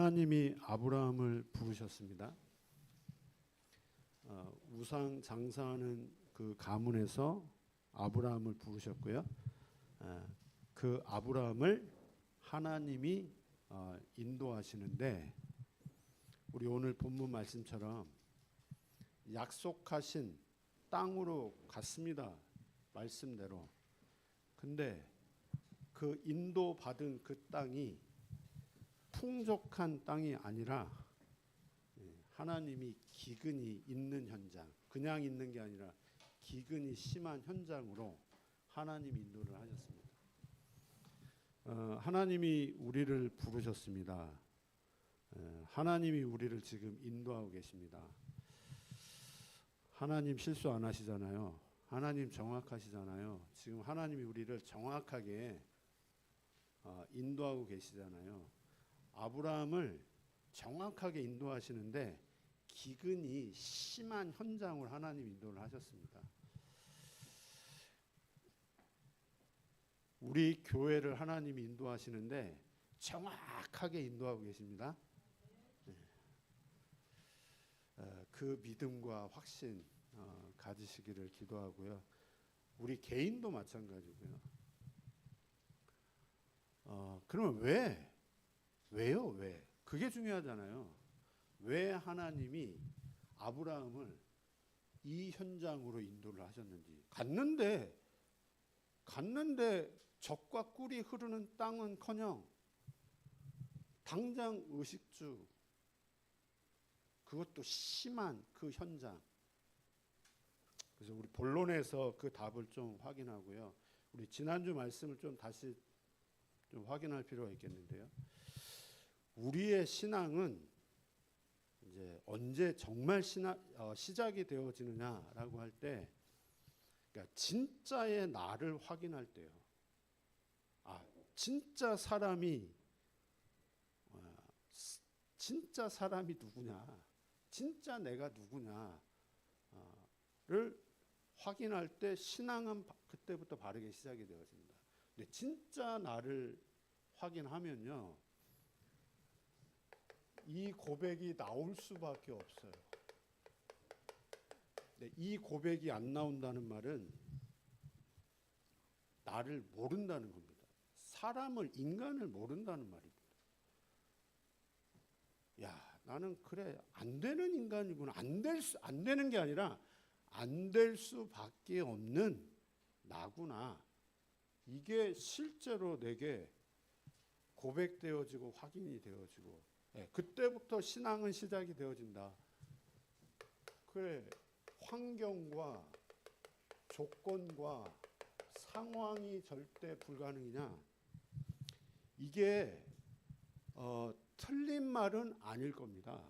하나님이 아브라함을 부르셨습니다. 우상 장사하는 그 가문에서 아브라함을 부르셨고요. 그 아브라함을 하나님이 인도하시는데, 우리 오늘 본문 말씀처럼 약속하신 땅으로 갔습니다. 말씀대로. 근데 그 인도받은 그 땅이 풍족한 땅이 아니라 하나님이 기근이 있는 현장, 그냥 있는 게 아니라 기근이 심한 현장으로 하나님이 인도를 하셨습니다. 하나님이 우리를 부르셨습니다. 하나님이 우리를 지금 인도하고 계십니다. 하나님 실수 안 하시잖아요. 하나님 정확하시잖아요. 지금 하나님이 우리를 정확하게 인도하고 계시잖아요. 아브라함을 정확하게 인도하시는데 기근이 심한 현장으로 하나님 인도를 하셨습니다. 우리 교회를 하나님이 인도하시는데 정확하게 인도하고 계십니다. 그 믿음과 확신 가지시기를 기도하고요. 우리 개인도 마찬가지고요. 그러면 왜요? 왜? 그게 중요하잖아요. 왜 하나님이 아브라함을 이 현장으로 인도를 하셨는지. 갔는데 젖과 꿀이 흐르는 땅은커녕 당장 의식주, 그것도 심한 그 현장. 그래서 우리 본론에서 그 답을 좀 확인하고요. 우리 지난주 말씀을 좀 다시 좀 확인할 필요가 있겠는데요. 우리의 신앙은 이제 언제 정말 시작이 되어지느냐라고 할 때, 그러니까 진짜의 나를 확인할 때요. 진짜 사람이 누구냐, 진짜 내가 누구냐를 확인할 때 신앙은 그때부터 바르게 시작이 되어집니다. 근데 진짜 나를 확인하면요, 이 고백이 나올 수밖에 없어요. 근데 이 고백이 안 나온다는 말은 나를 모른다는 겁니다. 인간을 모른다는 말입니다. 나는 그래, 안 되는 인간이구나. 안 되는 게 아니라 안 될 수밖에 없는 나구나. 이게 실제로 내게 고백되어지고 확인이 되어지고, 그때부터 신앙은 시작이 되어진다. 그래, 환경과 조건과 상황이 절대 불가능이냐? 이게 틀린 말은 아닐 겁니다.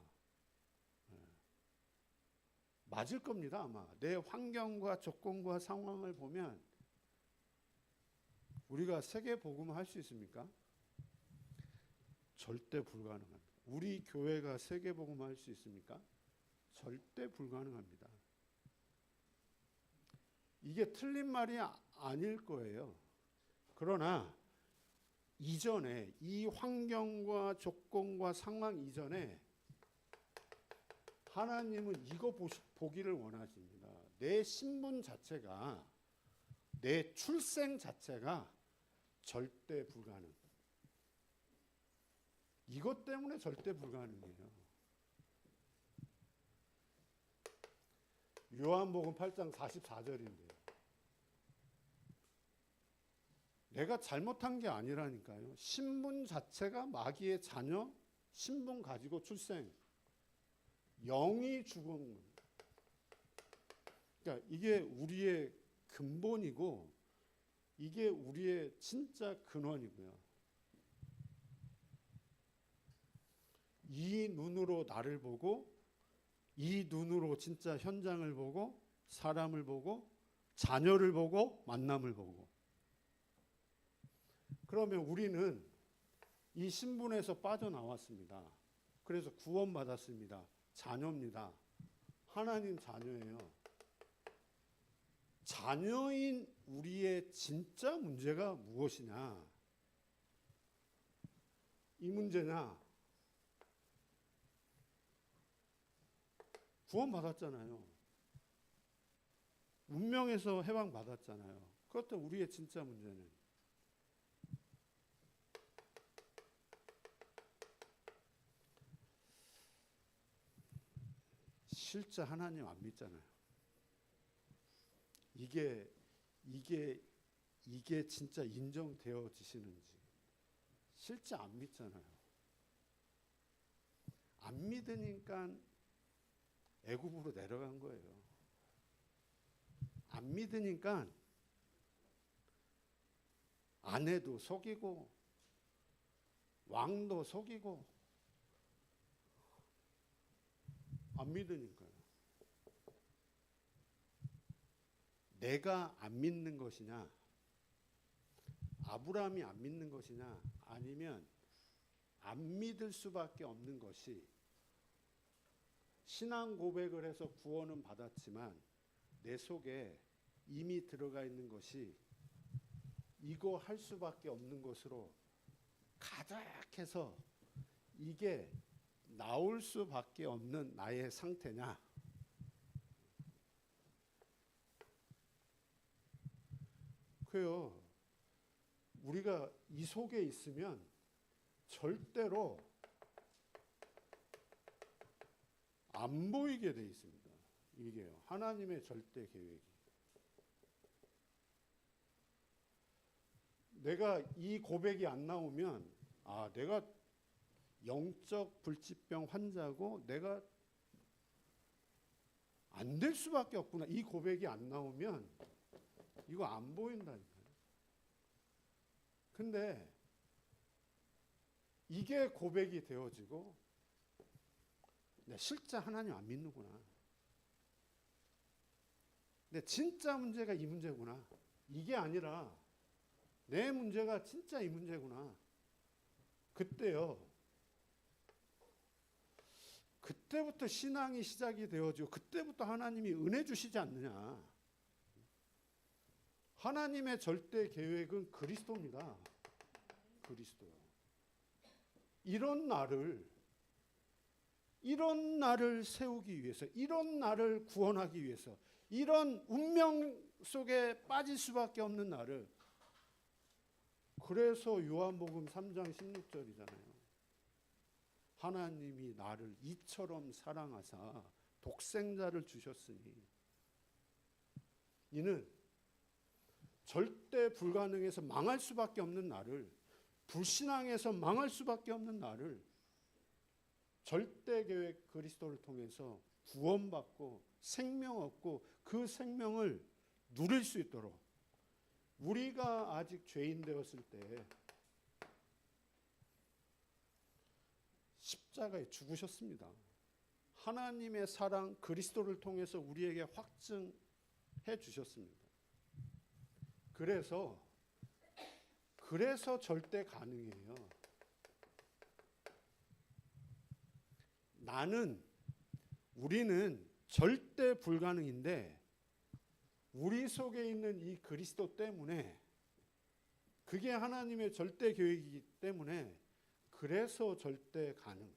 맞을 겁니다. 아마 내 환경과 조건과 상황을 보면 우리가 세계 복음을 할 수 있습니까? 절대 불가능합니다. 우리 교회가 세계 복음을 할 수 있습니까? 절대 불가능합니다. 이게 틀린 말이 아닐 거예요. 그러나 이전에, 이 환경과 조건과 상황 이전에 하나님은 이거 보기를 원하십니다. 내 신분 자체가, 내 출생 자체가 절대 불가능. 이것 때문에 절대 불가능해요. 요한복음 8장 44절인데요. 내가 잘못한 게 아니라니까요. 신분 자체가 마귀의 자녀, 신분 가지고 출생, 영이 죽은 겁니다. 그러니까 이게 우리의 근본이고, 이게 우리의 진짜 근원이고요. 이 눈으로 나를 보고, 이 눈으로 진짜 현장을 보고, 사람을 보고, 자녀를 보고, 만남을 보고. 그러면 우리는 이 신분에서 빠져나왔습니다. 그래서 구원받았습니다. 자녀입니다. 하나님 자녀예요. 자녀인 우리의 진짜 문제가 무엇이냐? 이 문제냐? 구원받았잖아요. 운명에서 해방받았잖아요. 그렇다면 우리의 진짜 문제는 실제 하나님 안 믿잖아요. 이게 진짜 인정되어지시는지 실제 안 믿잖아요. 안 믿으니까 애굽으로 내려간 거예요. 안 믿으니까 아내도 속이고 왕도 속이고 안 믿으니까요. 내가 안 믿는 것이냐, 아브라함이 안 믿는 것이냐, 아니면 안 믿을 수밖에 없는 것이 신앙 고백을 해서 구원은 받았지만 내 속에 이미 들어가 있는 것이 이거 할 수밖에 없는 것으로 가득해서 이게 나올 수밖에 없는 나의 상태냐? 그래요. 우리가 이 속에 있으면 절대로 안 보이게 돼 있습니다. 이게요. 하나님의 절대 계획이. 내가 이 고백이 안 나오면 내가 영적 불치병 환자고 내가 안 될 수밖에 없구나. 이 고백이 안 나오면 이거 안 보인다니까요. 근데 이게 고백이 되어지고 실제 하나님 안 믿는구나. 근데 진짜 문제가 이 문제구나. 이게 아니라 내 문제가 진짜 이 문제구나. 그때부터 신앙이 시작이 되어지고 그때부터 하나님이 은혜 주시지 않느냐. 하나님의 절대 계획은 그리스도입니다. 그리스도요. 이런 나를 세우기 위해서, 이런 나를 구원하기 위해서, 이런 운명 속에 빠질 수밖에 없는 나를. 그래서 요한복음 3장 16절이잖아요. 하나님이 나를 이처럼 사랑하사 독생자를 주셨으니 이는 절대 불가능해서 망할 수밖에 없는 나를, 불신앙에서 망할 수밖에 없는 나를 절대 계획 그리스도를 통해서 구원받고 생명 얻고 그 생명을 누릴 수 있도록 우리가 아직 죄인 되었을 때 십자가에 죽으셨습니다. 하나님의 사랑 그리스도를 통해서 우리에게 확증해 주셨습니다. 그래서 절대 가능해요. 우리는 절대 불가능인데 우리 속에 있는 이 그리스도 때문에, 그게 하나님의 절대 계획이기 때문에 그래서 절대 가능.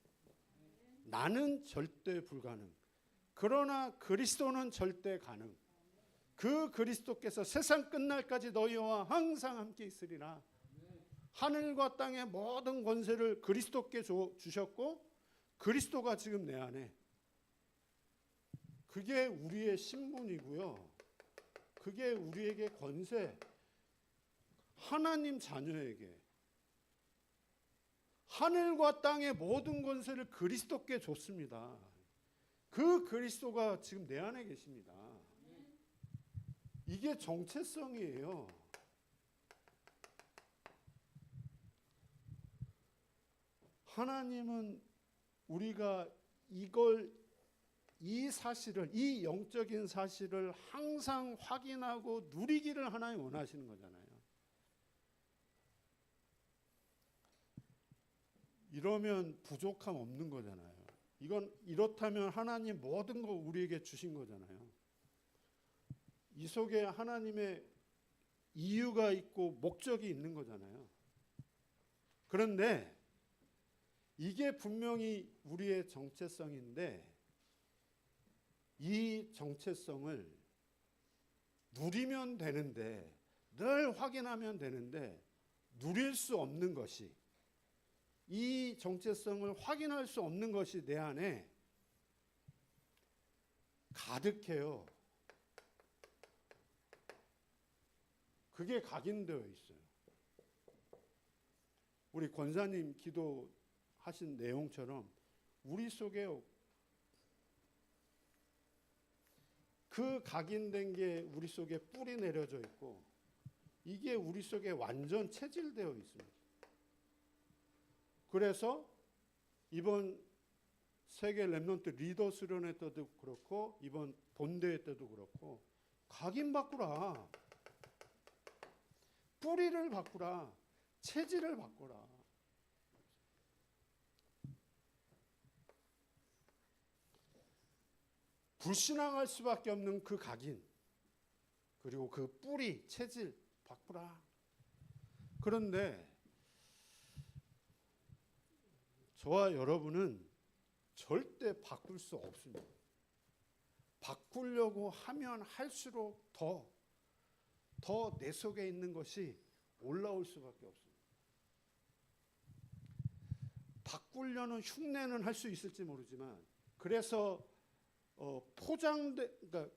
나는 절대 불가능. 그러나 그리스도는 절대 가능. 그 그리스도께서 세상 끝날까지 너희와 항상 함께 있으리라. 하늘과 땅의 모든 권세를 그리스도께 주셨고 그리스도가 지금 내 안에. 그게 우리의 신분이고요. 그게 우리에게 권세, 하나님 자녀에게 하늘과 땅의 모든 권세를 그리스도께 줬습니다. 그 그리스도가 지금 내 안에 계십니다. 이게 정체성이에요. 하나님은 우리가 이 사실을, 이 영적인 사실을 항상 확인하고 누리기를 하나님 원하시는 거잖아요. 이러면 부족함 없는 거잖아요. 이렇다면 하나님 모든 거 우리에게 주신 거잖아요. 이 속에 하나님의 이유가 있고 목적이 있는 거잖아요. 그런데 이게 분명히 우리의 정체성인데 이 정체성을 누리면 되는데, 늘 확인하면 되는데 누릴 수 없는 것이, 이 정체성을 확인할 수 없는 것이 내 안에 가득해요. 그게 각인되어 있어요. 우리 권사님 기도하신 내용처럼 우리 속에 그 각인된 게 우리 속에 뿌리 내려져 있고, 이게 우리 속에 완전 체질되어 있습니다. 그래서 이번 세계 랩넌트 리더 수련회 때도 그렇고, 이번 본대회 때도 그렇고, 각인 바꾸라. 뿌리를 바꾸라. 체질을 바꾸라. 불신앙할 수밖에 없는 그 각인, 그리고 그 뿌리, 체질 바꾸라. 그런데 저와 여러분은 절대 바꿀 수 없습니다. 바꾸려고 하면 할수록 더 내 속에 있는 것이 올라올 수밖에 없습니다. 바꾸려는 흉내는 할 수 있을지 모르지만, 그래서 그러니까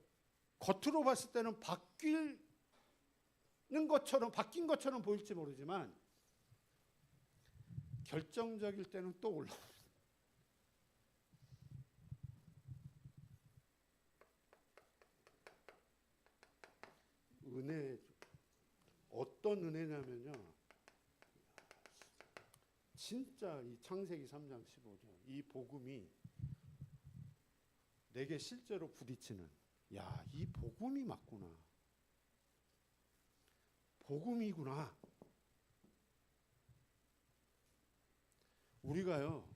겉으로 봤을 때는 바뀐 것처럼 보일지 모르지만, 결정적일 때는 또 올라옵니다. 은혜, 어떤 은혜냐면요, 진짜 이 창세기 3장 15절 이 복음이 내게 실제로 부딪히는, 야, 이 복음이 맞구나, 복음이구나. 우리가요,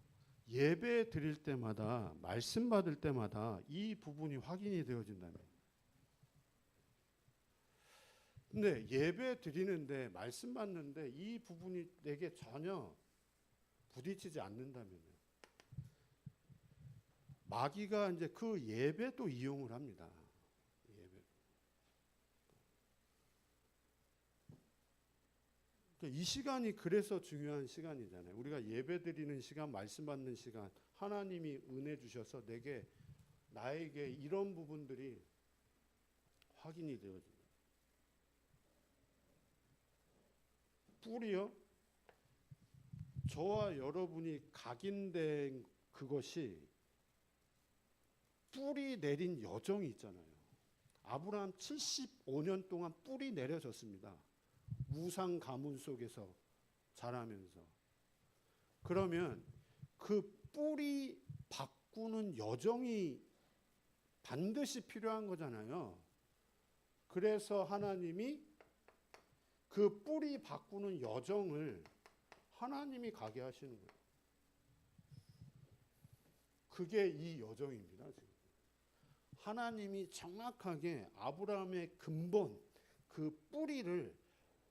예배 드릴 때마다, 말씀 받을 때마다 이 부분이 확인이 되어진다면, 근데 예배 드리는데, 말씀 받는데 이 부분이 내게 전혀 부딪히지 않는다면요, 마귀가 이제 그 예배도 이용을 합니다. 예배. 이 시간이 그래서 중요한 시간이잖아요. 우리가 예배 드리는 시간, 말씀 받는 시간, 하나님이 은혜 주셔서 나에게 이런 부분들이 확인이 되어집니다. 뿌리요? 저와 여러분이 각인된 그것이 뿌리 내린 여정이 있잖아요. 아브라함 75년 동안 뿌리 내려졌습니다. 우상 가문 속에서 자라면서. 그러면 그 뿌리 바꾸는 여정이 반드시 필요한 거잖아요. 그래서 하나님이 그 뿌리 바꾸는 여정을 하나님이 가게 하시는 거예요. 그게 이 여정입니다. 지금. 하나님이 정확하게 아브라함의 근본, 그 뿌리를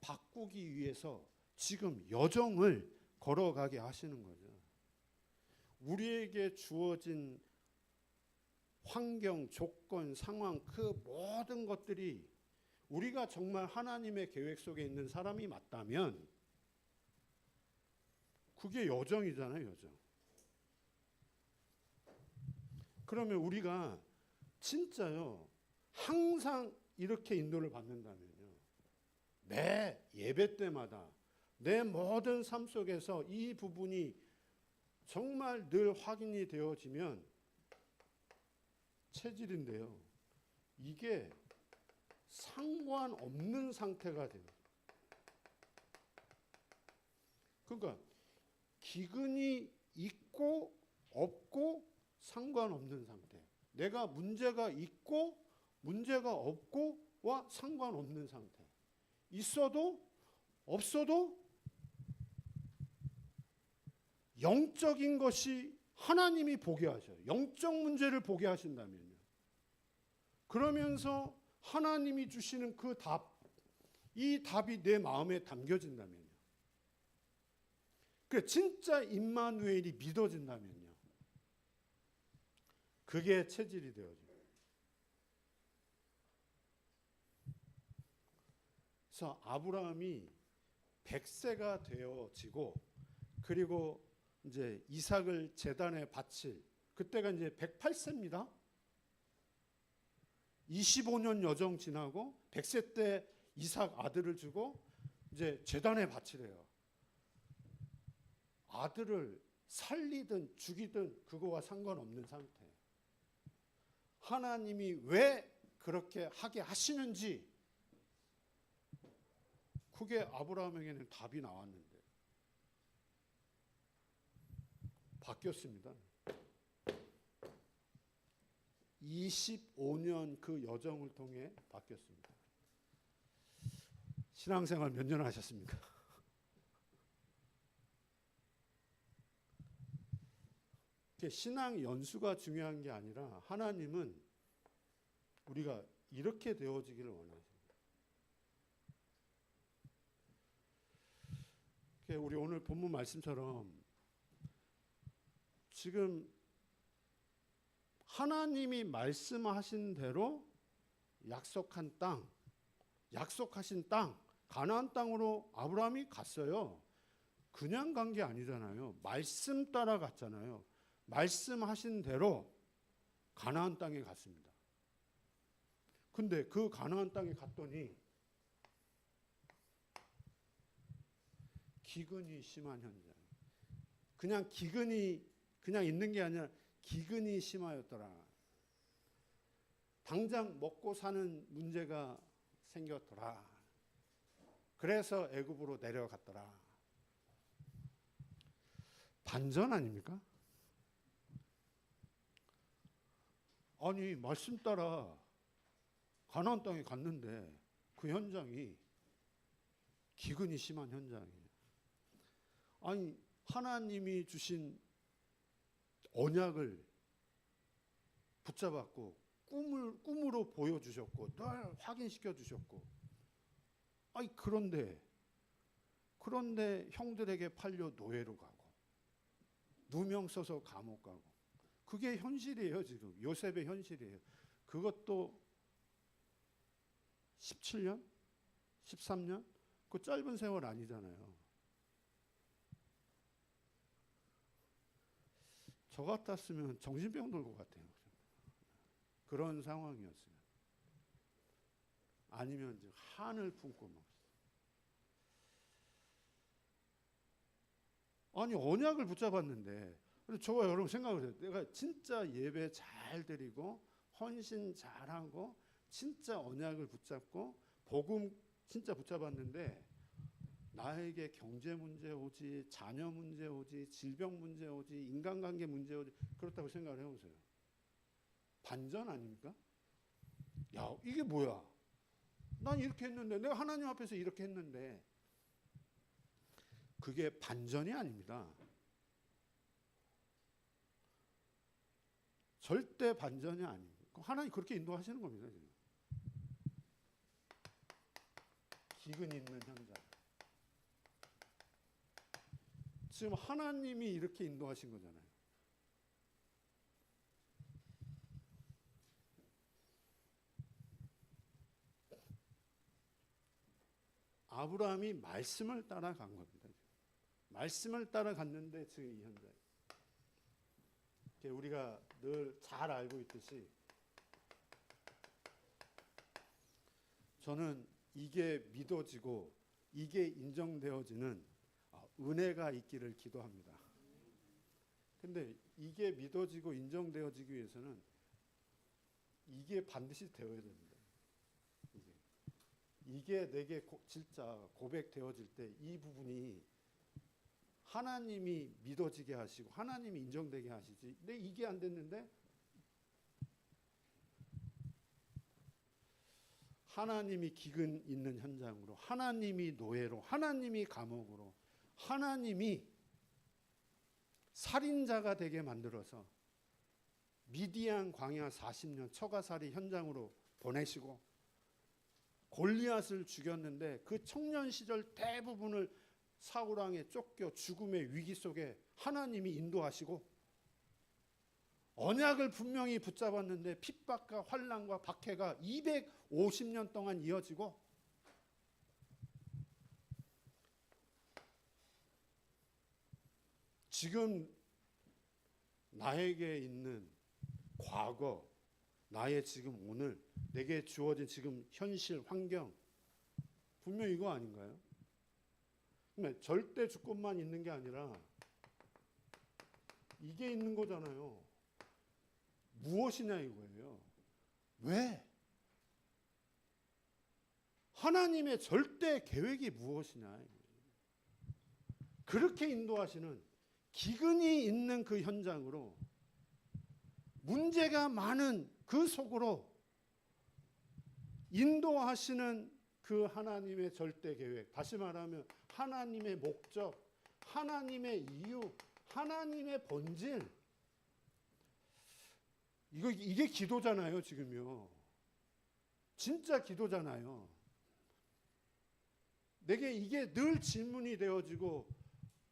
바꾸기 위해서 지금 여정을 걸어가게 하시는 거죠. 우리에게 주어진 환경, 조건, 상황, 그 모든 것들이 우리가 정말 하나님의 계획 속에 있는 사람이 맞다면 그게 여정이잖아요, 여정. 그러면 우리가 진짜요, 항상 이렇게 인도를 받는다면요, 매 예배 때마다 내 모든 삶 속에서 이 부분이 정말 늘 확인이 되어지면 체질인데요, 이게 상관없는 상태가 돼요. 그러니까 기근이 있고 없고 상관없는 상태. 내가 문제가 있고 문제가 없고와 상관없는 상태. 있어도 없어도 영적인 것이 하나님이 보게 하셔요. 영적 문제를 보게 하신다면요. 그러면서 하나님이 주시는 그 답, 이 답이 내 마음에 담겨진다면요. 그 진짜 임마누엘이 믿어진다면요. 그게 체질이 되어져요. 그래서 아브라함이 100세가 되어지고 그리고 이제 이삭을 제단에 바칠 그때가 이제 108세입니다. 25년 여정 지나고 100세 때 이삭 아들을 주고 이제 제단에 바치래요. 아들을 살리든 죽이든 그거와 상관없는 상태. 하나님이 왜 그렇게 하게 하시는지 그게 아브라함에게는 답이 나왔는데 바뀌었습니다. 25년 그 여정을 통해 바뀌었습니다. 신앙생활 몇 년 하셨습니까? 신앙 연수가 중요한 게 아니라 하나님은 우리가 이렇게 되어지기를 원하십니다. 우리 오늘 본문 말씀처럼 지금 하나님이 말씀하신 대로 약속하신 땅, 가나안 땅으로 아브라함이 갔어요. 그냥 간 게 아니잖아요. 말씀 따라 갔잖아요. 말씀하신 대로 가나안 땅에 갔습니다. 근데 그 가나안 땅에 갔더니 기근이 심한 현장. 그냥 기근이 그냥 있는 게 아니라 기근이 심하였더라. 당장 먹고 사는 문제가 생겼더라. 그래서 애굽으로 내려갔더라. 반전 아닙니까? 아니 말씀 따라 가나안 땅에 갔는데 그 현장이 기근이 심한 현장이에요. 아니 하나님이 주신 언약을 붙잡았고 꿈으로 보여주셨고 늘 확인시켜 주셨고 아니 그런데 형들에게 팔려 노예로 가고 누명 써서 감옥 가고 그게 현실이에요. 지금 요셉의 현실이에요. 그것도 17년? 13년? 그 짧은 세월 아니잖아요. 저 같았으면 정신병 돌 것 같아요. 그런 상황이었어요. 아니면 이제 한을 품고 막. 아니 언약을 붙잡았는데 저와 여러분 생각을 해요. 내가 진짜 예배 잘 드리고 헌신 잘하고 진짜 언약을 붙잡고 복음 진짜 붙잡았는데 나에게 경제 문제 오지, 자녀 문제 오지, 질병 문제 오지, 인간관계 문제 오지 그렇다고 생각을 해보세요. 반전 아닙니까? 야 이게 뭐야? 난 이렇게 했는데 내가 하나님 앞에서 이렇게 했는데 그게 반전이 아닙니다. 절대 반전이 아닙니다. 하나님 그렇게 인도하시는 겁니다. 지금. 기근 있는 현장. 지금 하나님이 이렇게 인도하신 거잖아요. 아브라함이 말씀을 따라간 겁니다. 말씀을 따라갔는데 지금 이 현장. 우리가 늘 잘 알고 있듯이 저는 이게 믿어지고 이게 인정되어지는 은혜가 있기를 기도합니다. 근데 이게 믿어지고 인정되어지기 위해서는 이게 반드시 되어야 됩니다. 이게 내게 진짜 고백되어질 때 이 부분이 하나님이 믿어지게 하시고 하나님이 인정되게 하시지. 근데 이게 안 됐는데 하나님이 기근 있는 현장으로, 하나님이 노예로, 하나님이 감옥으로, 하나님이 살인자가 되게 만들어서 미디안 광야 40년 처가살이 현장으로 보내시고 골리앗을 죽였는데 그 청년 시절 대부분을 사울왕에 쫓겨 죽음의 위기 속에 하나님이 인도하시고 언약을 분명히 붙잡았는데 핍박과 환난과 박해가 250년 동안 이어지고 지금 나에게 있는 과거, 나의 지금 오늘, 내게 주어진 지금 현실, 환경, 분명 이거 아닌가요? 그러니까 절대 주권만 있는 게 아니라 이게 있는 거잖아요. 무엇이냐 이거예요. 왜? 하나님의 절대 계획이 무엇이냐. 그렇게 인도하시는 기근이 있는 그 현장으로, 문제가 많은 그 속으로 인도하시는 그 하나님의 절대 계획, 다시 말하면 하나님의 목적, 하나님의 이유, 하나님의 본질, 이게 기도잖아요. 지금요. 진짜 기도잖아요. 내게 이게 늘 질문이 되어지고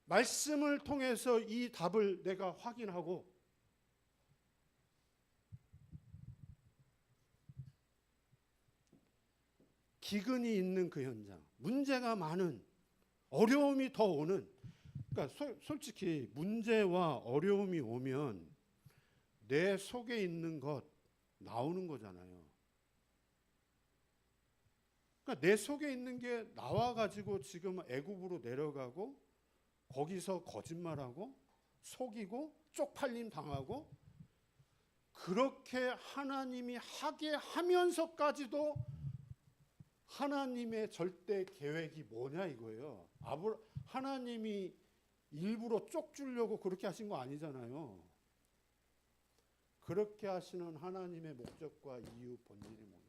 말씀을 통해서 이 답을 내가 확인하고, 기근이 있는 그 현장, 문제가 많은, 어려움이 더 오는, 그러니까 솔직히 문제와 어려움이 오면 내 속에 있는 것 나오는 거잖아요. 그러니까 내 속에 있는 게 나와가지고 지금 애굽으로 내려가고 거기서 거짓말하고 속이고 쪽팔림 당하고, 그렇게 하나님이 하게 하면서까지도 하나님의 절대 계획이 뭐냐 이거예요. 하나님이 일부러 쪽 주려고 그렇게 하신 거 아니잖아요. 그렇게 하시는 하나님의 목적과 이유, 본질이 뭐냐.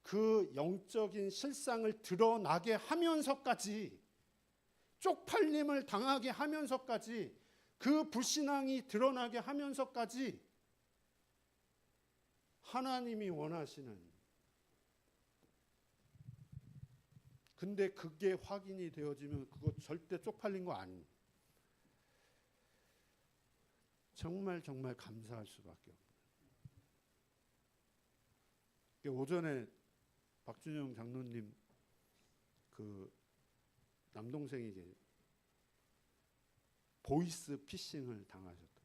그 영적인 실상을 드러나게 하면서까지, 쪽팔림을 당하게 하면서까지, 그 불신앙이 드러나게 하면서까지 하나님이 원하시는, 근데 그게 확인이 되어지면 그거 절대 쪽팔린 거 아닌, 정말 감사할 수밖에 없어요. 오전에 박준영 장로님 그 남동생에게 보이스 피싱을 당하셨다.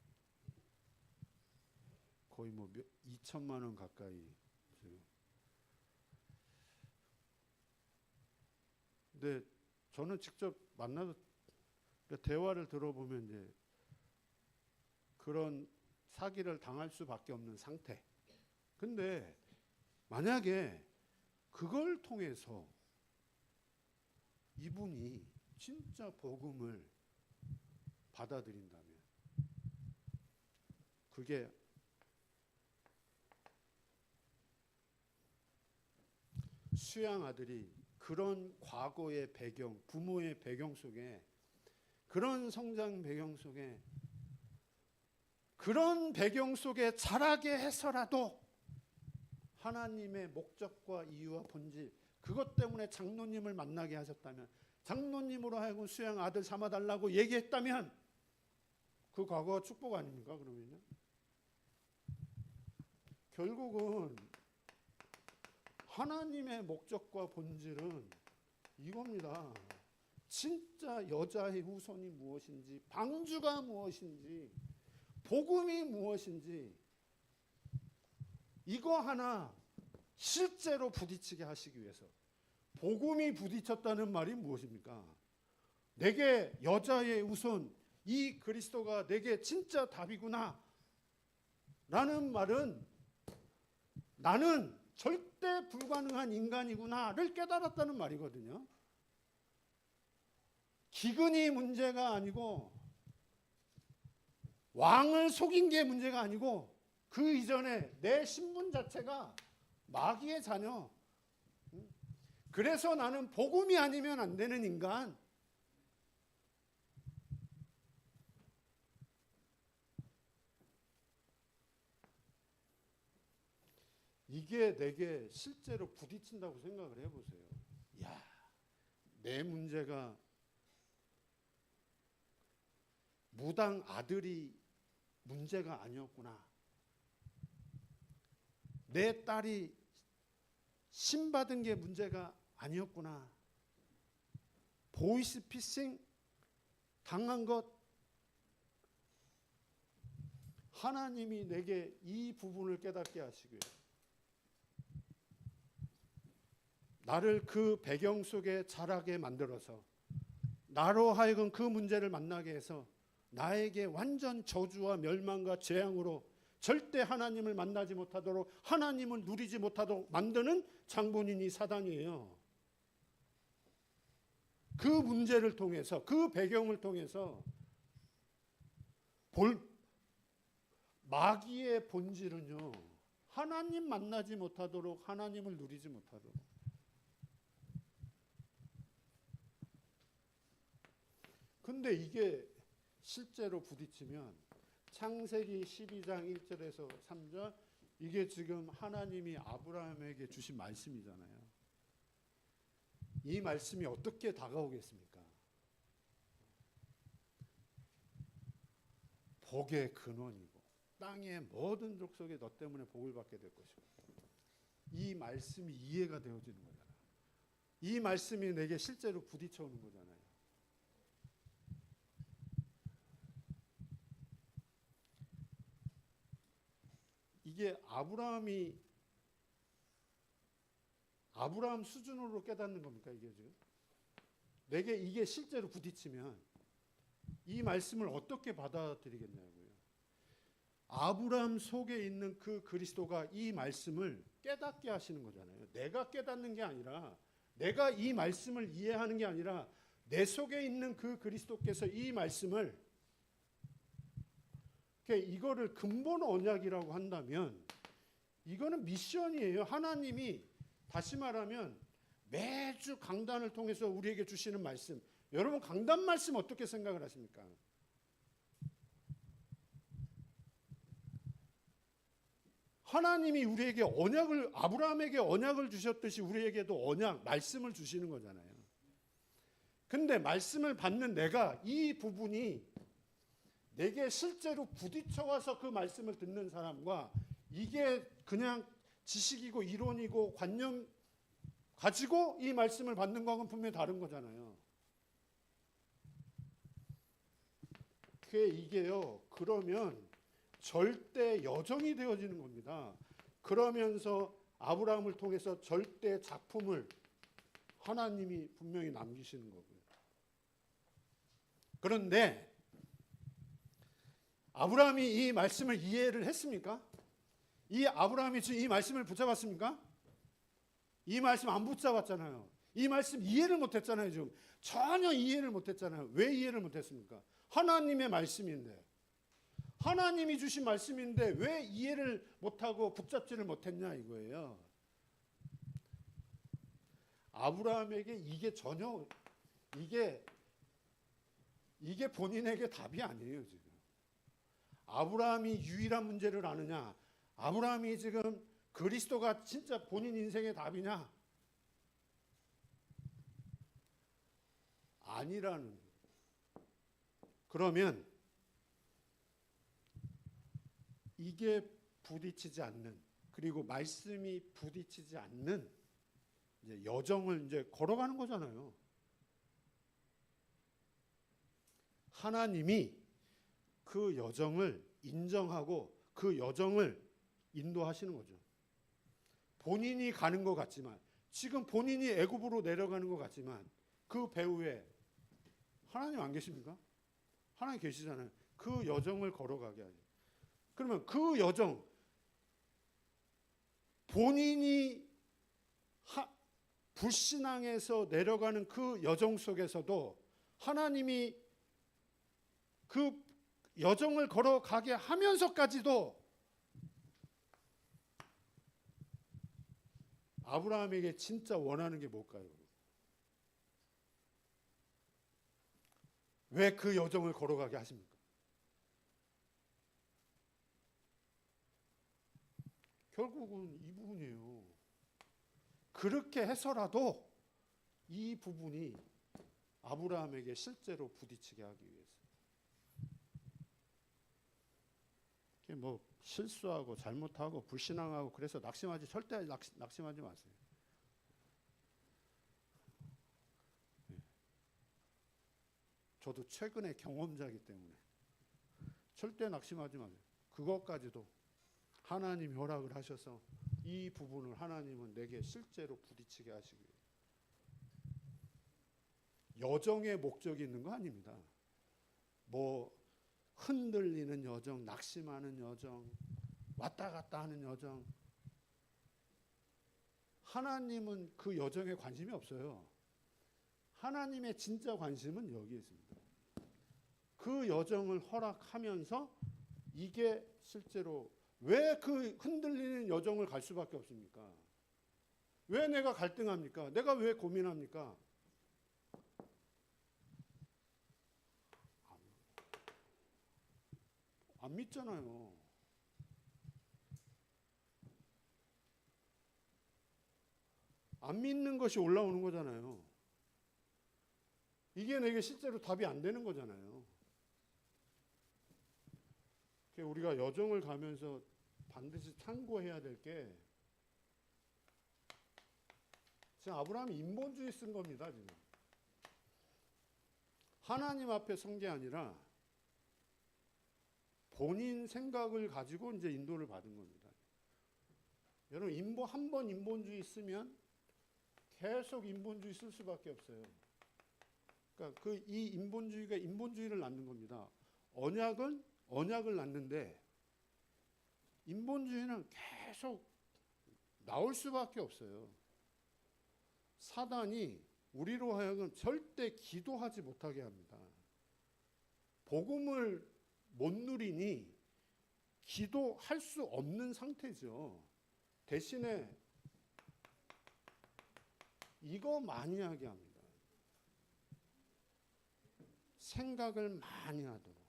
거의 2천만 원 가까이. 근데 저는 직접 만나서 대화를 들어보면 이제 그런 사기를 당할 수밖에 없는 상태. 근데 만약에 그걸 통해서 이분이 진짜 복음을 받아들인다면, 그게 수양 아들이 그런 과거의 배경, 부모의 배경 속에, 그런 성장 배경 속에, 그런 배경 속에 자라게 해서라도 하나님의 목적과 이유와 본질, 그것 때문에 장로님을 만나게 하셨다면, 장로님으로 하여금 수양 아들 삼아달라고 얘기했다면, 그 과거가 축복 아닙니까? 그러면요. 결국은 하나님의 목적과 본질은 이겁니다. 진짜 여자의 후손이 무엇인지, 방주가 무엇인지, 복음이 무엇인지, 이거 하나 실제로 부딪히게 하시기 위해서. 복음이 부딪혔다는 말이 무엇입니까? 내게 여자의 후손, 이 그리스도가 내게 진짜 답이구나 라는 말은, 나는 절대 불가능한 인간이구나를 깨달았다는 말이거든요. 기근이 문제가 아니고, 왕을 속인 게 문제가 아니고, 그 이전에 내 신분 자체가 마귀의 자녀, 그래서 나는 복음이 아니면 안 되는 인간, 이게 내게 실제로 부딪힌다고 생각을 해보세요. 야, 내 문제가 무당 아들이 문제가 아니었구나. 내 딸이 신받은 게 문제가 아니었구나. 보이스 피싱 당한 것, 하나님이 내게 이 부분을 깨닫게 하시고요. 나를 그 배경 속에 자라게 만들어서 나로 하여금 그 문제를 만나게 해서 나에게 완전 저주와 멸망과 재앙으로 절대 하나님을 만나지 못하도록 하나님을 누리지 못하도록 만드는 장본인이 사단이에요. 그 문제를 통해서 그 배경을 통해서 마귀의 본질은요, 하나님 만나지 못하도록 하나님을 누리지 못하도록. 근데 이게 실제로 부딪히면 창세기 12장 1절에서 3절 이게 지금 하나님이 아브라함에게 주신 말씀이잖아요. 이 말씀이 어떻게 다가오겠습니까? 복의 근원이고 땅의 모든 족속이 너 때문에 복을 받게 될 것이고, 이 말씀이 이해가 되어지는 거잖아요. 이 말씀이 내게 실제로 부딪혀 오는 거잖아요. 이게 아브라함 수준으로 깨닫는 겁니까? 이게 지금 내게 이게 실제로 부딪히면 이 말씀을 어떻게 받아들이겠냐고요. 아브라함 속에 있는 그 그리스도가 이 말씀을 깨닫게 하시는 거잖아요. 내가 깨닫는 게 아니라, 내가 이 말씀을 이해하는 게 아니라 내 속에 있는 그 그리스도께서 이 말씀을, 이거를 근본 언약이라고 한다면 이거는 미션이에요. 하나님이 다시 말하면 매주 강단을 통해서 우리에게 주시는 말씀. 여러분 강단 말씀 어떻게 생각을 하십니까? 하나님이 우리에게 언약을, 아브라함에게 언약을 주셨듯이 우리에게도 언약, 말씀을 주시는 거잖아요. 근데 말씀을 받는 내가, 이 부분이 내게 실제로 부딪혀와서 그 말씀을 듣는 사람과 이게 그냥 지식이고 이론이고 관념 가지고 이 말씀을 받는 거하고는 분명히 다른 거잖아요. 이게요, 그러면 절대 여정이 되어지는 겁니다. 그러면서 아브라함을 통해서 절대 작품을 하나님이 분명히 남기시는 거고요. 그런데 아브라함이 이 말씀을 이해를 했습니까? 이 아브라함이 지금 이 말씀을 붙잡았습니까? 이 말씀 안 붙잡았잖아요. 이 말씀 이해를 못했잖아요. 지금 전혀 이해를 못했잖아요. 왜 이해를 못했습니까? 하나님의 말씀인데, 하나님이 주신 말씀인데 왜 이해를 못하고 붙잡지를 못했냐 이거예요. 아브라함에게 이게 전혀 이게 본인에게 답이 아니에요. 지금 아브라함이 유일한 문제를 아느냐, 아브라함이 지금 그리스도가 진짜 본인 인생의 답이냐, 아니라는. 그러면 이게 부딪히지 않는, 그리고 말씀이 부딪히지 않는 이제 여정을 이제 걸어가는 거잖아요. 하나님이 그 여정을 인정하고 그 여정을 인도하시는 거죠. 본인이 가는 것 같지만, 지금 본인이 애굽으로 내려가는 것 같지만 그 배후에 하나님 안 계십니까? 하나님 계시잖아요. 그 여정을 걸어가게 하죠. 그러면 그 여정, 본인이 불신앙에서 내려가는 그 여정 속에서도 하나님이 그 여정을 걸어가게 하면서까지도 아브라함에게 진짜 원하는 게 뭘까요? 왜 그 여정을 걸어가게 하십니까? 결국은 이 부분이에요. 그렇게 해서라도 이 부분이 아브라함에게 실제로 부딪히게 하기 위해서. 뭐 실수하고 잘못하고 불신앙하고 그래서 낙심하지, 절대 낙심하지 마세요. 저도 최근에 경험자이기 때문에 절대 낙심하지 마세요. 그것까지도 하나님이 허락을 하셔서 이 부분을 하나님은 내게 실제로 부딪히게 하시기 위해요. 여정의 목적이 있는 거 아닙니다. 뭐 흔들리는 여정, 낙심하는 여정, 왔다 갔다 하는 여정. 하나님은 그 여정에 관심이 없어요. 하나님의 진짜 관심은 여기에 있습니다. 그 여정을 허락하면서 이게 실제로 왜 그 흔들리는 여정을 갈 수밖에 없습니까? 왜 내가 갈등합니까? 내가 왜 고민합니까? 안 믿잖아요. 안 믿는 것이 올라오는 거잖아요. 이게 내게 실제로 답이 안 되는 거잖아요. 우리가 여정을 가면서 반드시 참고해야 될 게, 지금 아브라함이 인본주의 쓴 겁니다. 지금 하나님 앞에 선 게 아니라 본인 생각을 가지고 이제 인도를 받은 겁니다. 여러분 한 번 인본주의 쓰면 계속 인본주의 쓸 수밖에 없어요. 그러니까 이 인본주의가 인본주의를 낳는 겁니다. 언약을 낳는데 인본주의는 계속 나올 수밖에 없어요. 사단이 우리로 하여금 절대 기도하지 못하게 합니다. 복음을 못 누리니 기도할 수 없는 상태죠. 대신에 이거 많이 하게 합니다. 생각을 많이 하도록.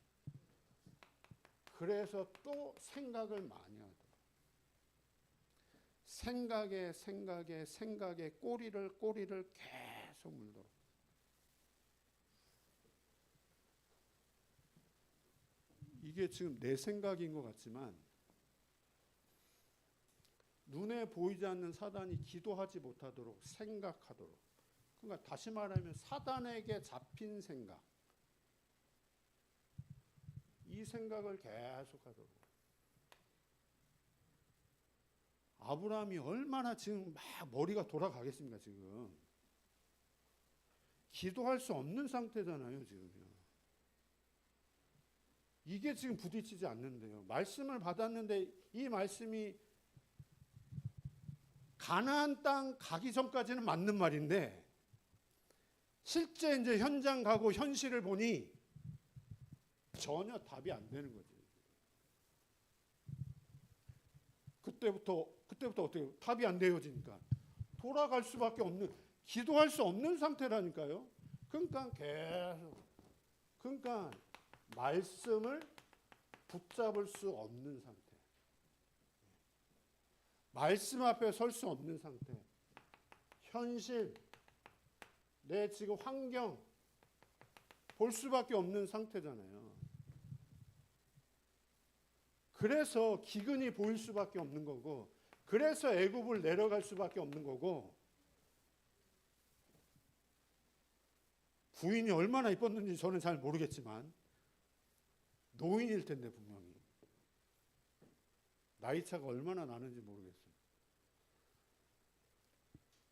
그래서 또 생각을 많이 하도록. 생각에 꼬리를 계속 물도록. 이게 지금 내 생각인 것 같지만 눈에 보이지 않는 사단이 기도하지 못하도록 생각하도록. 그러니까 다시 말하면 사단에게 잡힌 생각. 이 생각을 계속하도록. 아브라함이 얼마나 지금 막 머리가 돌아가겠습니까, 지금. 기도할 수 없는 상태잖아요, 지금요. 이게 지금 부딪히지 않는데요. 말씀을 받았는데 이 말씀이 가나안 땅 가기 전까지는 맞는 말인데 실제 이제 현장 가고 현실을 보니 전혀 답이 안 되는 거죠. 그때부터 어떻게 답이 안 되어지니까 돌아갈 수밖에 없는, 기도할 수 없는 상태라니까요. 그러니까 말씀을 붙잡을 수 없는 상태. 말씀 앞에 설 수 없는 상태. 현실, 내 지금 환경 볼 수밖에 없는 상태잖아요. 그래서 기근이 보일 수밖에 없는 거고, 그래서 애굽을 내려갈 수밖에 없는 거고, 부인이 얼마나 이뻤는지 저는 잘 모르겠지만 노인일 텐데 분명히 나이 차가 얼마나 나는지 모르겠어요.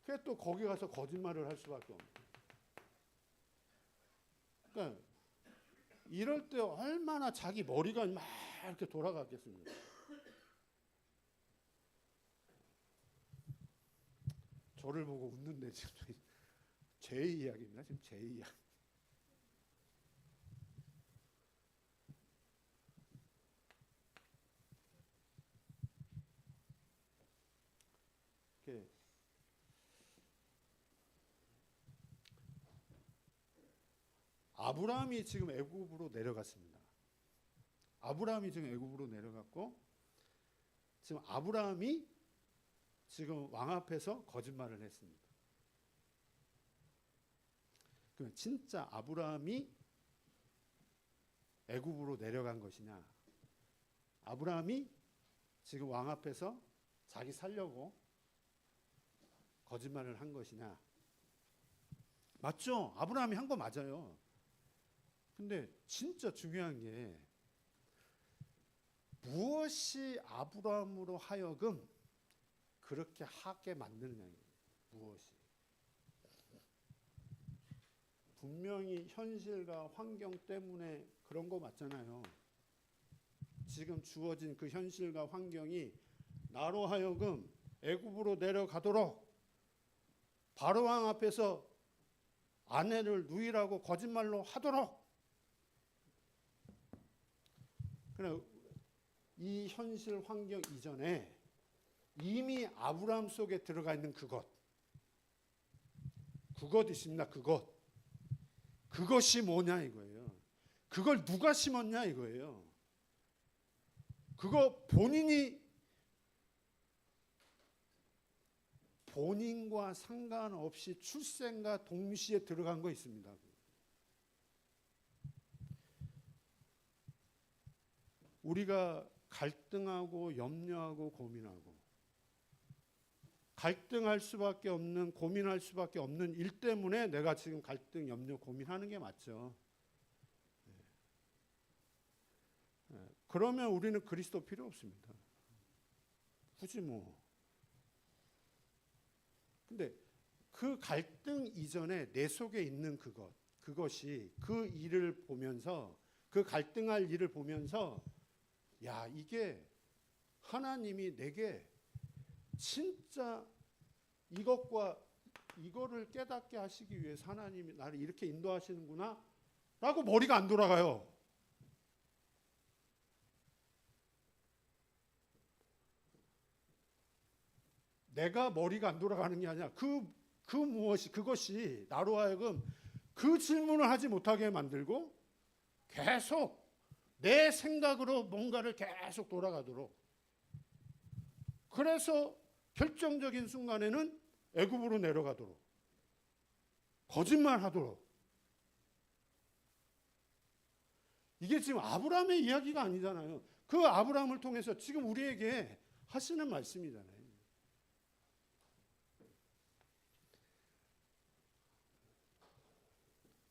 그래 또 거기 가서 거짓말을 할 수밖에 없는. 그러니까 이럴 때 얼마나 자기 머리가 막 이렇게 돌아갔겠습니까? 저를 보고 웃는데 지금 제 이야기입니다. 지금 제 이야기. 아브라함이 지금 애굽으로 내려갔습니다. 아브라함이 지금 애굽으로 내려갔고, 지금 아브라함이 지금 왕 앞에서 거짓말을 했습니다. 그럼 진짜 아브라함이 애굽으로 내려간 것이냐? 아브라함이 지금 왕 앞에서 자기 살려고 거짓말을 한 것이냐? 맞죠? 아브라함이 한 거 맞아요. 근데 진짜 중요한 게 무엇이 아브라함으로 하여금 그렇게 하게 만드느냐예요. 무엇이? 분명히 현실과 환경 때문에 그런 거 맞잖아요. 지금 주어진 그 현실과 환경이 나로 하여금 애굽으로 내려가도록 바로왕 앞에서 아내를 누이라고 거짓말로 하도록, 그러나 이 현실 환경 이전에 이미 아브라함 속에 들어가 있는 그것 있습니다. 그것이 뭐냐 이거예요. 그걸 누가 심었냐 이거예요. 그거 본인과 상관없이 출생과 동시에 들어간 거 있습니다. 우리가 갈등하고 염려하고 고민하고 갈등할 수밖에 없는, 고민할 수밖에 없는 일 때문에 내가 지금 갈등, 염려, 고민하는 게 맞죠. 그러면 우리는 그리스도 필요 없습니다. 굳이 뭐. 근데 그 갈등 이전에 내 속에 있는 그것이 그 일을 보면서, 그 갈등할 일을 보면서, 야, 이게 하나님이 내게 진짜 이거를 깨닫게 하시기 위해서 하나님이 나를 이렇게 인도하시는구나 라고 머리가 안 돌아가요. 내가 머리가 안 돌아가는 게 아니라 그것이 나로 하여금 그 질문을 하지 못하게 만들고 계속 내 생각으로 뭔가를 계속 돌아가도록, 그래서 결정적인 순간에는 애굽으로 내려가도록, 거짓말하도록. 이게 지금 아브라함의 이야기가 아니잖아요. 그 아브라함을 통해서 지금 우리에게 하시는 말씀이잖아요.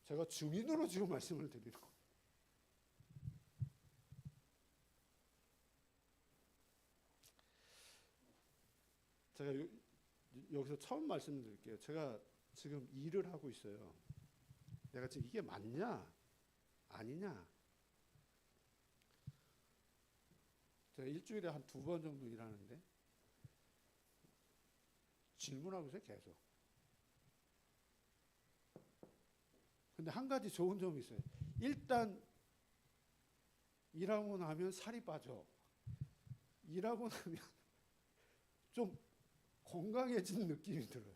제가 증인으로 지금 말씀을 드리는 거예요. 제가 여기서 처음 말씀드릴게요. 제가 지금 일을 하고 있어요. 내가 지금 이게 맞냐 아니냐. 제가 일주일에 한 2번 정도 일하는데 질문하고 있어요, 계속. 근데 한 가지 좋은 점이 있어요. 일단 일하고 나면 살이 빠져. 일하고 나면 좀 건강해진 느낌이 들어요.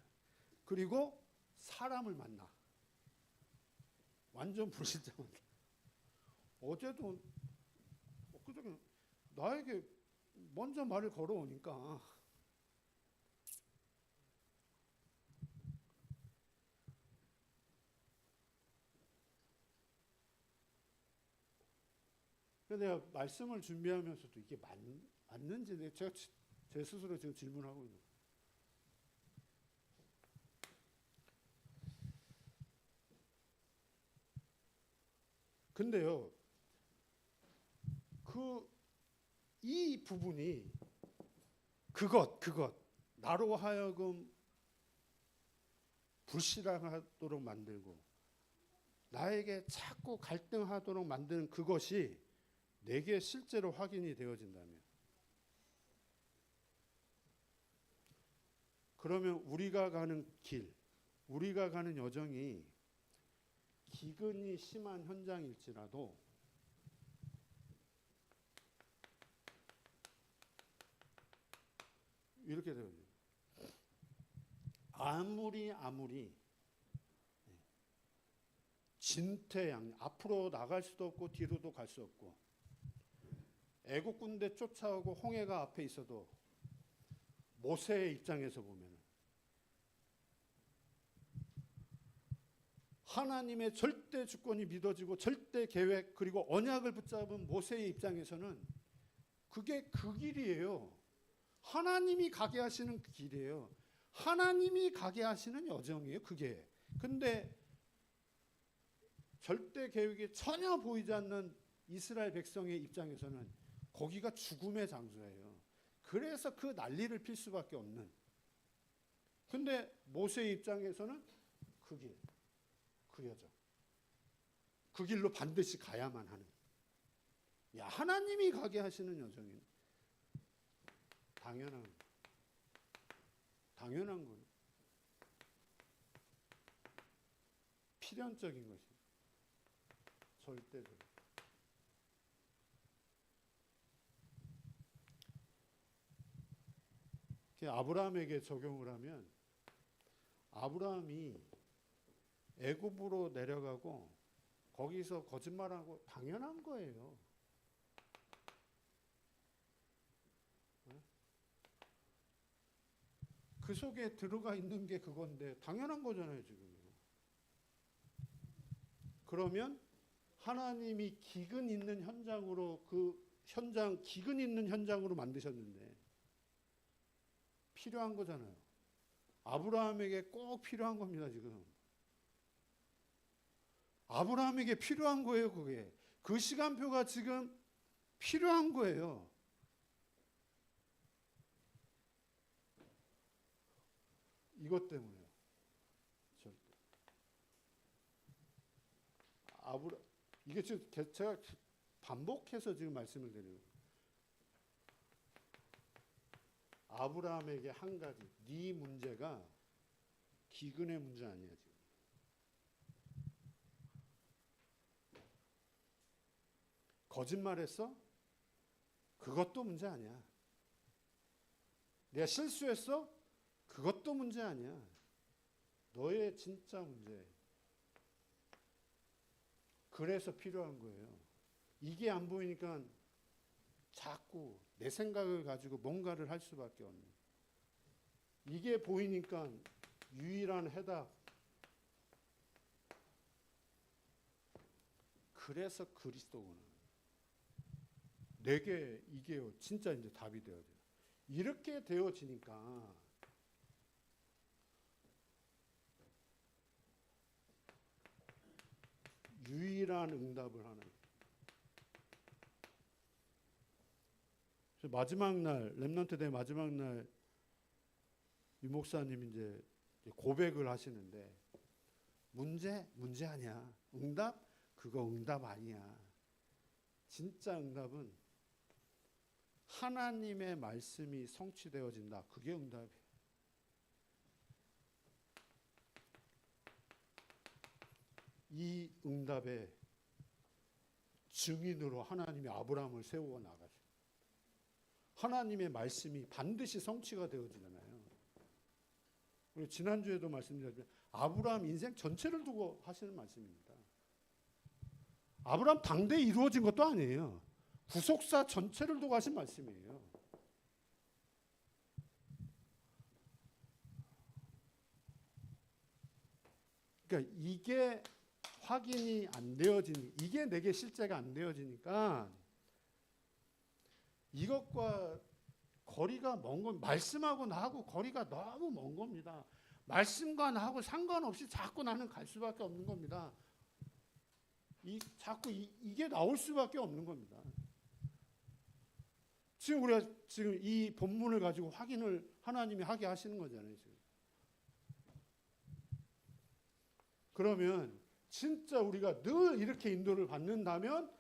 그리고 사람을 만나. 완전 불신자한테. 어제도 엊그저께 나에게 먼저 말을 걸어오니까 내가 말씀을 준비하면서도 이게 맞는지 제가 제 스스로 지금 질문하고 있는 거예요. 근데요, 이 부분이 그것 나로 하여금 불신앙하도록 만들고 나에게 자꾸 갈등하도록 만드는 그것이 내게 실제로 확인이 되어진다면, 그러면 우리가 가는 길, 우리가 가는 여정이 기근이 심한 현장일지라도 이렇게 되거든요. 아무리 진퇴양, 앞으로 나갈 수도 없고 뒤로도 갈 수 없고, 애국 군대 쫓아오고 홍해가 앞에 있어도 모세의 입장에서 보면 하나님의 절대 주권이 믿어지고 절대 계획 그리고 언약을 붙잡은 모세의 입장에서는 그게 그 길이에요. 하나님이 가게 하시는 그 길이에요. 하나님이 가게 하시는 여정이에요, 그게. 근데 절대 계획이 전혀 보이지 않는 이스라엘 백성의 입장에서는 거기가 죽음의 장소예요. 그래서 그 난리를 필 수밖에 없는. 근데 모세의 입장에서는 그 길, 그 여정, 그 길로 반드시 가야만 하는. 야, 하나님이 가게 하시는 여정이 당연한 건 필연적인 것이 절대적으로. 아브라함에게 적용을 하면 아브라함이 애굽으로 내려가고 거기서 거짓말하고 당연한 거예요. 그 속에 들어가 있는 게 그건데 당연한 거잖아요, 지금. 그러면 하나님이 기근 있는 현장으로 기근 있는 현장으로 만드셨는데 필요한 거잖아요. 아브라함에게 꼭 필요한 겁니다, 지금. 아브라함에게 필요한 거예요, 그게. 그 시간표가 지금 필요한 거예요. 이것 때문에요. 이게 지금 제가 반복해서 지금 말씀을 드리는 거예요. 아브라함에게 한 가지, 네 문제가 기근의 문제 아니야, 지금. 거짓말했어? 그것도 문제 아니야. 내가 실수했어? 그것도 문제 아니야. 너의 진짜 문제. 그래서 필요한 거예요. 이게 안 보이니까 자꾸 내 생각을 가지고 뭔가를 할 수밖에 없는. 이게 보이니까 유일한 해답. 그래서 그리스도구나. 내게 이게 진짜 이제 답이 되어져요. 이렇게 되어지니까 유일한 응답을 하는. 마지막 날, 렘넌트 대 마지막 날 유 목사님이 이제 고백을 하시는데 문제 아니야. 응답? 그거 응답 아니야. 진짜 응답은 하나님의 말씀이 성취되어진다. 그게 응답이에요. 이 응답의 증인으로 하나님이 아브라함을 세워 나가죠. 하나님의 말씀이 반드시 성취가 되어지잖아요. 우리 지난주에도 말씀드렸지만 아브라함 인생 전체를 두고 하시는 말씀입니다. 아브라함 당대에 이루어진 것도 아니에요. 구속사 전체를 두고 하신 말씀이에요. 그러니까 이게 확인이 안 이게 내게 실제가 안 되어지니까 이것과 거리가 먼 건, 말씀하고 나하고 거리가 너무 먼 겁니다. 말씀과 나하고 상관없이 자꾸 나는 갈 수밖에 없는 겁니다. 자꾸 이게 나올 수밖에 없는 겁니다. 지금 우리가 지금 이 본문을 가지고 확인을 하나님이 하게 하시는 거잖아요, 지금. 그러면 진짜 우리가 늘 이렇게 인도를 받는다면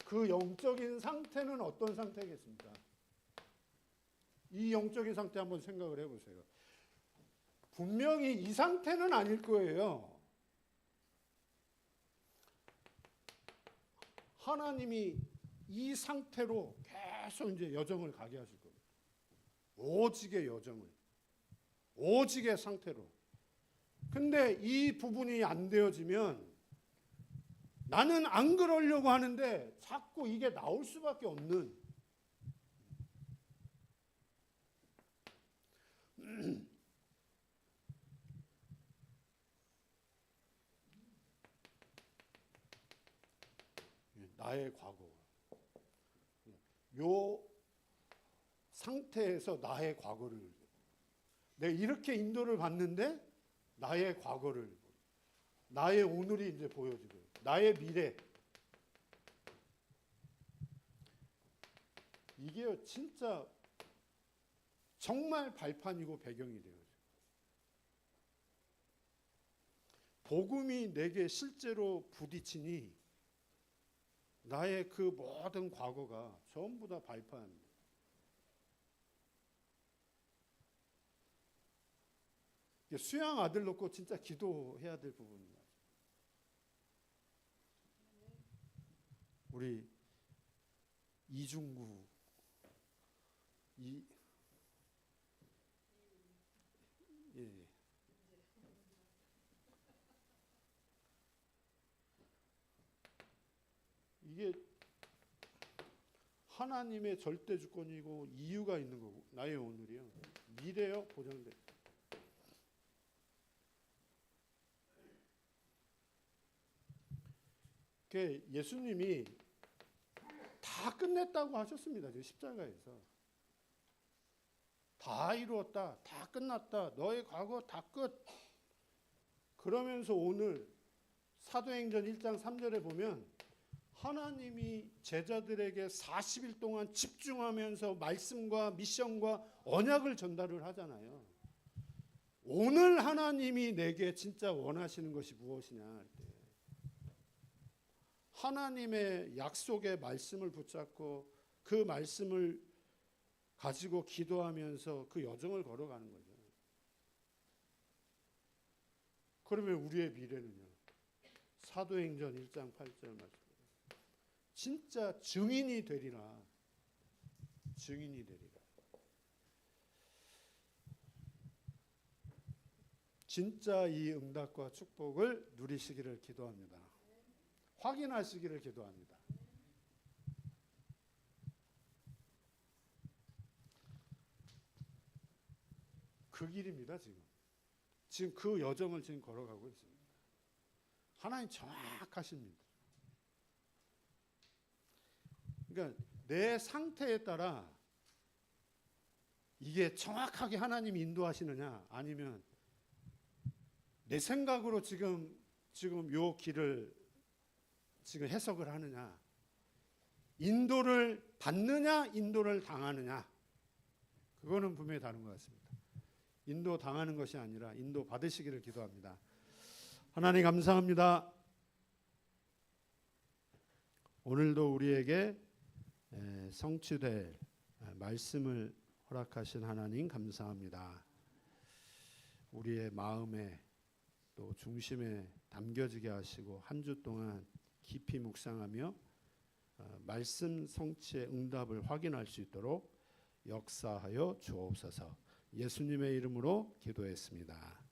그 영적인 상태는 어떤 상태겠습니까? 이 영적인 상태 한번 생각을 해보세요. 분명히 이 상태는 아닐 거예요. 하나님이 이 상태로 계속 이제 여정을 가게 하실 겁니다. 오직의 여정을. 오직의 상태로. 근데 이 부분이 안 되어지면 나는 안 그러려고 하는데 자꾸 이게 나올 수밖에 없는. 나의 과거. 요 상태에서 나의 과거를, 내가 이렇게 인도를 받는데 나의 과거를, 나의 오늘이 이제 보여지고, 나의 미래. 이게 진짜 정말 발판이고 배경이 돼요. 복음이 내게 실제로 부딪히니 나의 그 모든 과거가 전부 다 발판. 수양 아들 놓고 진짜 기도해야 될 부분입니다. 우리 이중구 예. 이게 하나님의 절대 주권이고 이유가 있는 거고 나의 오늘이요. 미래요 보장돼. 예수님이 다 끝냈다고 하셨습니다. 십자가에서 다 이루었다, 다 끝났다, 너의 과거 다 끝. 그러면서 오늘 사도행전 1장 3절에 보면 하나님이 제자들에게 40일 동안 집중하면서 말씀과 미션과 언약을 전달을 하잖아요. 오늘 하나님이 내게 진짜 원하시는 것이 무엇이냐 할 때 하나님의 약속의 말씀을 붙잡고 그 말씀을 가지고 기도하면서 그 여정을 걸어가는 거죠. 그러면 우리의 미래는요. 사도행전 1장 8절 말씀. 진짜 증인이 되리라. 증인이 되리라. 진짜 이 응답과 축복을 누리시기를 기도합니다. 확인하시기를 기도합니다. 그 길입니다, 지금. 지금 그 여정을 지금 걸어가고 있습니다. 하나님 정확하십니다. 그러니까 내 상태에 따라 이게 정확하게 하나님이 인도하시느냐 아니면 내 생각으로 지금 요 길을 지금 해석을 하느냐, 인도를 받느냐 인도를 당하느냐, 그거는 분명히 다른 것 같습니다. 인도 당하는 것이 아니라 인도 받으시기를 기도합니다. 하나님 감사합니다. 오늘도 우리에게 성취될 말씀을 허락하신 하나님 감사합니다. 우리의 마음에 또 중심에 담겨지게 하시고 한 주 동안 깊이 묵상하며 말씀 성취의 응답을 확인할 수 있도록 역사하여 주옵소서. 예수님의 이름으로 기도했습니다.